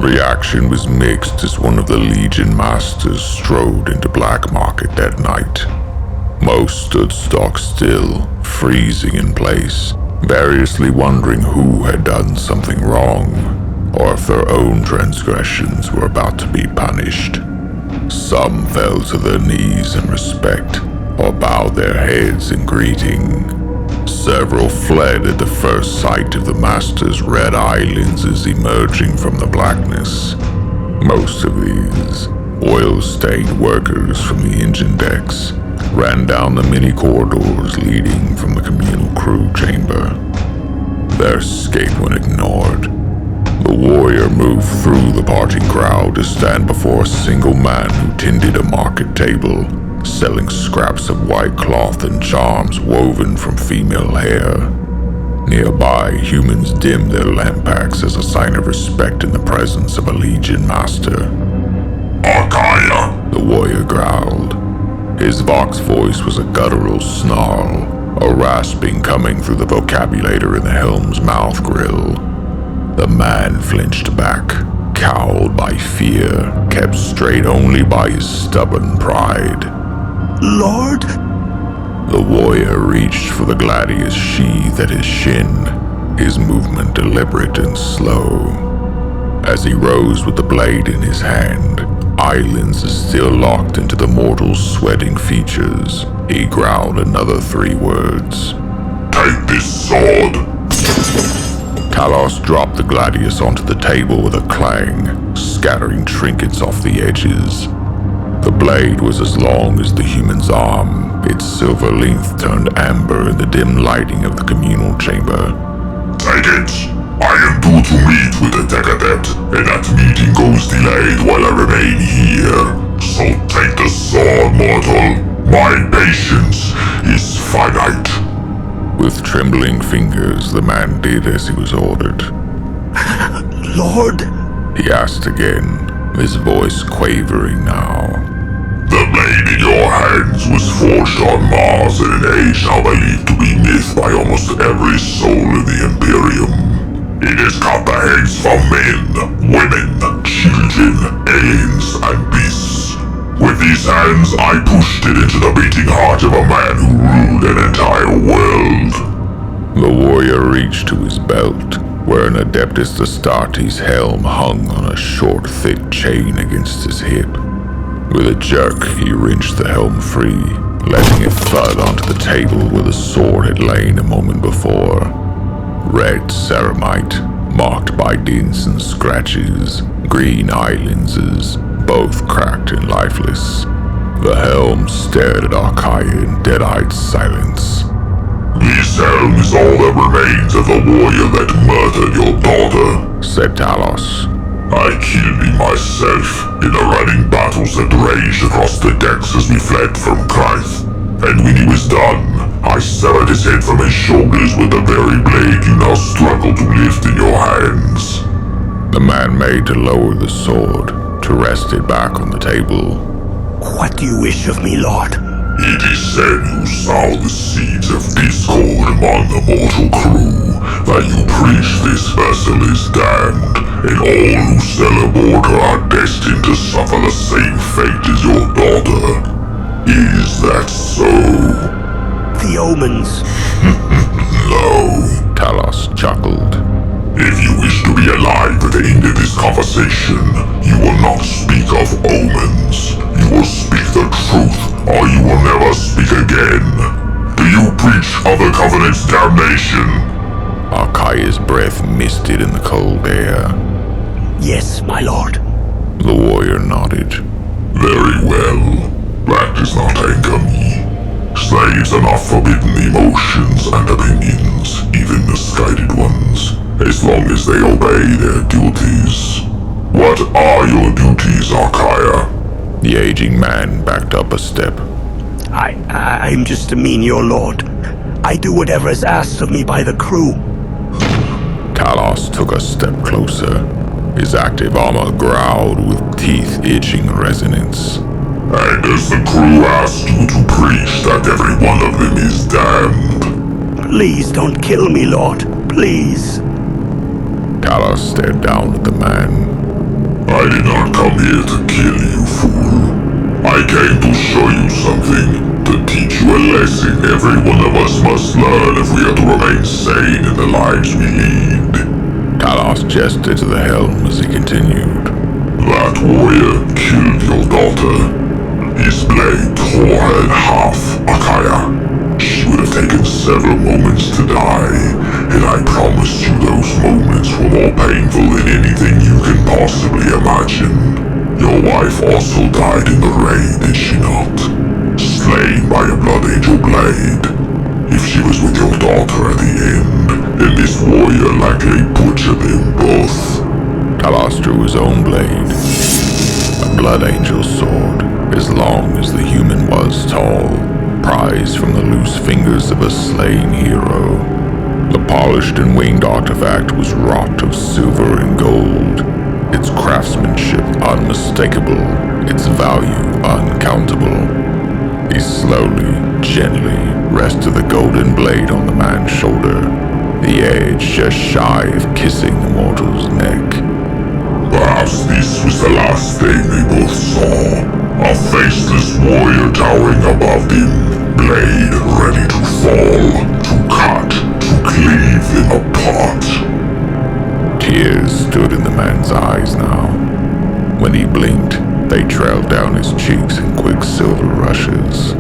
Reaction was mixed as one of the Legion masters strode into Black Market that night. Most stood stock still, freezing in place, variously wondering who had done something wrong, or if their own transgressions were about to be punished. Some fell to their knees in respect, or bowed their heads in greeting. Several fled at the first sight of the master's red eye lenses emerging from the blackness. Most of these, oil-stained workers from the engine decks, ran down the many corridors leading from the communal crew chamber. Their escape went ignored. The warrior moved through the parting crowd to stand before a single man who tended a market table, selling scraps of white cloth and charms woven from female hair. Nearby, humans dimmed their lamp packs as a sign of respect in the presence of a Legion master. "Archaea," the warrior growled. His vox voice was a guttural snarl, a rasping coming through the vocabulator in the helm's mouth grill. The man flinched back, cowed by fear, kept straight only by his stubborn pride. "Lord?" The warrior reached for the gladius sheath at his shin, his movement deliberate and slow. As he rose with the blade in his hand, eye lenses still locked into the mortal's sweating features, he growled another 3 words. "Take this sword." Talos dropped the gladius onto the table with a clang, scattering trinkets off the edges. The blade was as long as the human's arm, its silver length turned amber in the dim lighting of the communal chamber. "Take it. I am due to meet with the tech adept, and that meeting goes delayed while I remain here. So take the sword, mortal. My patience is finite." With trembling fingers, the man did as he was ordered. "Lord?" He asked again, his voice quavering now. "The blade in your hands was forged on Mars in an age now believed to be myth by almost every soul in the Imperium. It has cut the heads from men, women, children, aliens, and beasts. With these hands, I pushed it into the beating heart of a man who ruled an entire world." The warrior reached to his belt, where an Adeptus Astartes helm hung on a short, thick chain against his hip. With a jerk, he wrenched the helm free, letting it thud onto the table where the sword had lain a moment before. Red ceramite, marked by dents and scratches, green eye lenses, both cracked and lifeless. The helm stared at Archaea in dead-eyed silence. "This helm is all that remains of the warrior that murdered your daughter," said Talos. "I killed him myself in the running battles that raged across the decks as we fled from Christ. And when he was done, I severed his head from his shoulders with the very blade you now struggle to lift in your hands." The man made to lower the sword, to rest it back on the table. "What do you wish of me, Lord?" "It is said you sow the seeds of discord among the mortal crew, that you preach this vessel is damned, and all who sail aboard her are destined to suffer the same fate as your daughter. Is that so?" "The omens." "No." Talos chuckled. "If you wish to be alive at the end of this conversation, you will not speak of omens. You will speak the truth, or you will never speak again. Do you preach other covenant's damnation?" Archaea's breath misted in the cold air. "Yes, my lord." The warrior nodded. "Very well. That does not anger me. Slaves are not forbidden emotions and opinions, even misguided ones, as long as they obey their duties. What are your duties, Archaea?" The aging man backed up a step. I'm just a menial lord. I do whatever is asked of me by the crew." Talos took a step closer. His active armor growled with teeth itching resonance. "And does the crew ask you to preach that every one of them is damned?" "Please don't kill me, Lord. Please." Talos stared down at the man. I did not come here to kill you, fool. I came to show you something, to teach you a lesson every one of us must learn if we are to remain sane in the lives we lead. Talos gestured to the helm as he continued. That warrior killed your daughter. His blade tore her in half, Akaya. She would have taken several moments to die, and I promise you those moments were more painful than anything you can possibly imagine. Your wife also died in the raid, did she not? Slain by a Blood Angel blade. If she was with your daughter at the end, then this warrior likely butchered them both. Talos drew his own blade. A Blood Angel sword, as long as the human was tall, prized from the loose fingers of a slain hero. The polished and winged artifact was wrought of silver and gold, its craftsmanship unmistakable, its value uncountable. He slowly, gently rested the golden blade on the man's shoulder, the edge just shy of kissing the mortal's neck. Perhaps this was the last thing they both saw. A faceless warrior towering above them, blade ready to fall, to cut, to cleave them apart. Tears stood in the man's eyes now. When he blinked, they trailed down his cheeks in quicksilver rushes.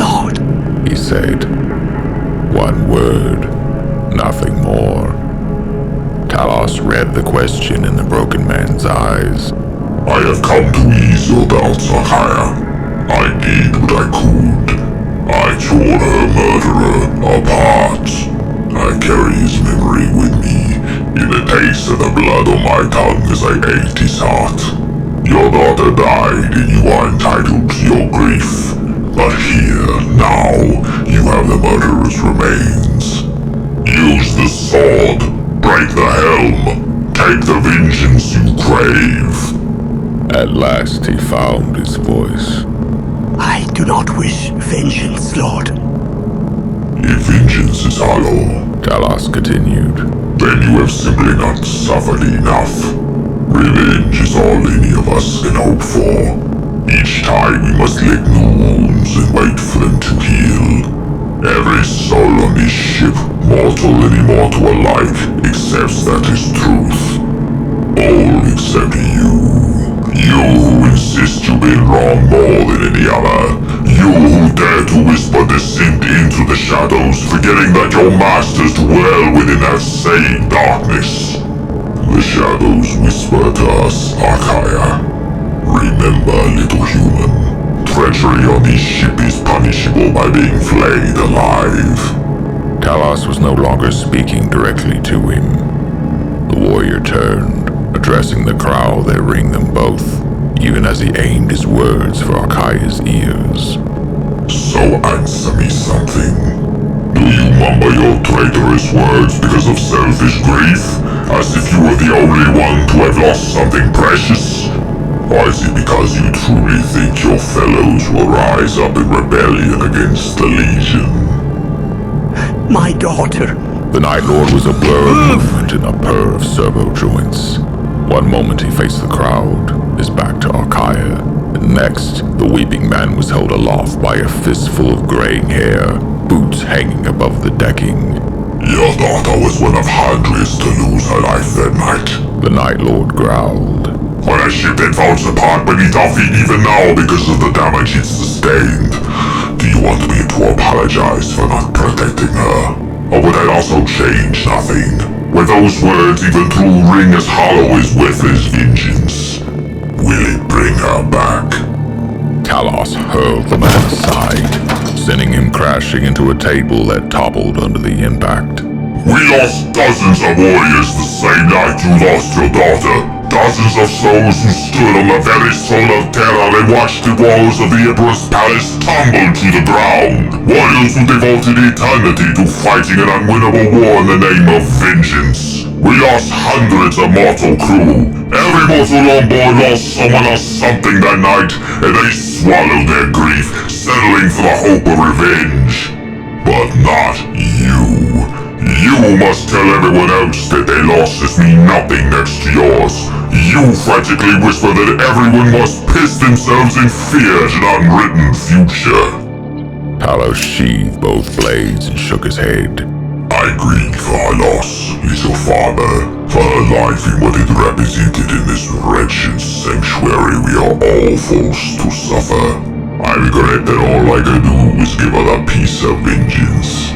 Lord, He said, one word, nothing more. Talos read the question in the broken man's eyes. I have come to ease your doubts, Akaya. I did what I could. I tore her murderer apart. I carry his memory with me, in the taste of the blood on my tongue as I ate his heart. Your daughter died and you are entitled to your grief. But here, now, you have the murderer's remains. Use the sword, break the helm, take the vengeance you crave. At last he found his voice. I do not wish vengeance, Lord. If vengeance is hollow, Talos continued. then you have simply not suffered enough. Revenge is all any of us can hope for. Each time we must lick new wounds and wait for them to heal. Every soul on this ship, mortal and immortal alike, accepts that is truth. All except you. You who insist you've been wrong more than any other. You who dare to whisper descent into the shadows, forgetting that your masters dwell within that same darkness. The shadows whisper to us, Akaya. Remember, little human, treachery on this ship is punishable by being flayed alive. Talos was no longer speaking directly to him. The warrior turned, addressing the crowd that ringed them both, even as he aimed his words for Akaya's ears. So answer me something. Do you mumble your traitorous words because of selfish grief, as if you were the only one to have lost something precious? Or is it because you truly think your fellows will rise up in rebellion against the Legion? My daughter. The Night Lord was a blur of movement and a purr of servo joints. One moment he faced the crowd, his back to Akaya, and next, the weeping man was held aloft by a fistful of graying hair, boots hanging above the decking. Your daughter was one of hundreds to lose her life that night. The Night Lord growled. When a ship that falls apart beneath our feet even now because of the damage it sustained, do you want me to apologize for not protecting her? Or would that also change nothing? Were those words even to ring as hollow as worthless vengeance? Will it bring her back? Talos hurled the man aside, sending him crashing into a table that toppled under the impact. We lost dozens of warriors the same night you lost your daughter. Dozens of souls who stood on the very soul of terror and watched the walls of the Emperor's palace tumble to the ground. Warriors who devoted eternity to fighting an unwinnable war in the name of vengeance. We lost hundreds of mortal crew. Every mortal on board lost someone or something that night, and they swallowed their grief, settling for the hope of revenge. But not you. You must tell everyone else that their losses mean nothing next to yours. You frantically whisper that everyone must piss themselves in fear at an unwritten future. Talos sheathed both blades and shook his head. I grieve for her loss, little father, for her life and what it represented in this wretched sanctuary we are all forced to suffer. I regret that all I could do was give her a piece of vengeance.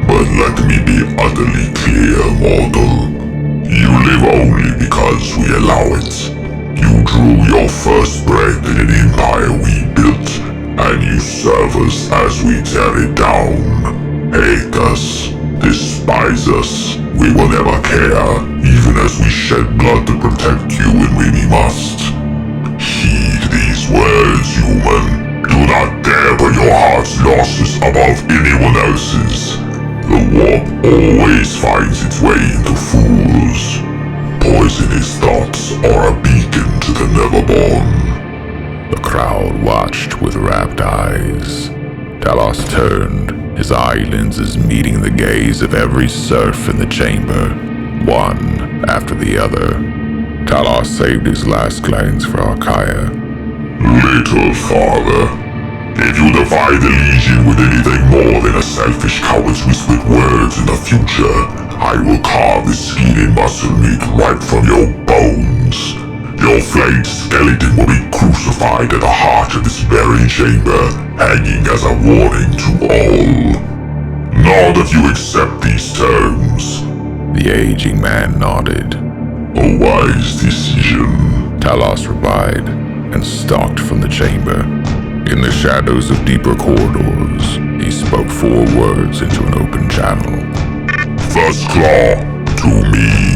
But let me be utterly clear, mortal. You live only because we allow it. You drew your first breath in an empire we built, and you serve us as we tear it down. Hate us, despise us, we will never care, even as we shed blood to protect you when we must. Heed these words, human. Do not dare put your heart's losses above anyone else's. The warp always finds its way into fools. Poisonous thoughts are a beacon to the neverborn. The crowd watched with rapt eyes. Talos turned, his eye lenses meeting the gaze of every serf in the chamber, one after the other. Talos saved his last glance for Archaea. Little father, if you defy the Legion with anything more than a selfish coward's whispered words in the future, I will carve the skin and muscle meat right from your bones. Your flayed skeleton will be crucified at the heart of this very chamber, hanging as a warning to all. Not if you accept these terms. The aging man nodded. A wise decision, Talos replied, and stalked from the chamber. In the shadows of deeper corridors, he spoke 4 words into an open channel. First Claw, to me.